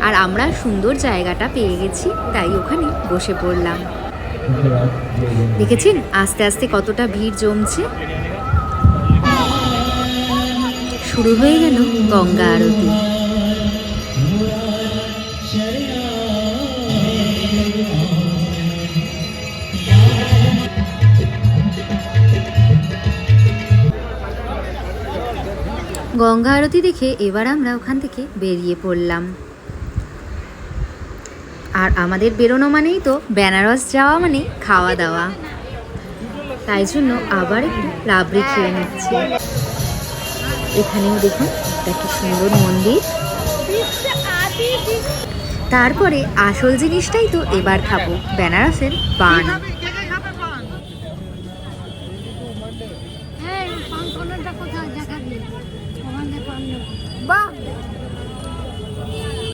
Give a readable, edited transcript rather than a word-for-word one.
আর আমরা সুন্দর জায়গাটা পেয়ে গেছি, তাই ওখানে বসে পড়লাম। দেখেছেন আস্তে আস্তে কতটা ভিড় জমছে। শুরু হয়ে গেল গঙ্গা আরতি। গঙ্গা আরতি দেখে এবার আমরা ওখান থেকে বেরিয়ে পড়লাম। আর আমাদের বেরোনো মানেই তো বেনারস যাওয়া মানে খাওয়া দাওয়া, তাই জন্য আবার একটু রাবড়ি খেয়ে নিচ্ছি। এখানেও দেখুন একটা কি সুন্দর মন্দির। তারপরে আসল জিনিসটাই তো এবার খাবো, বেনারসের পান।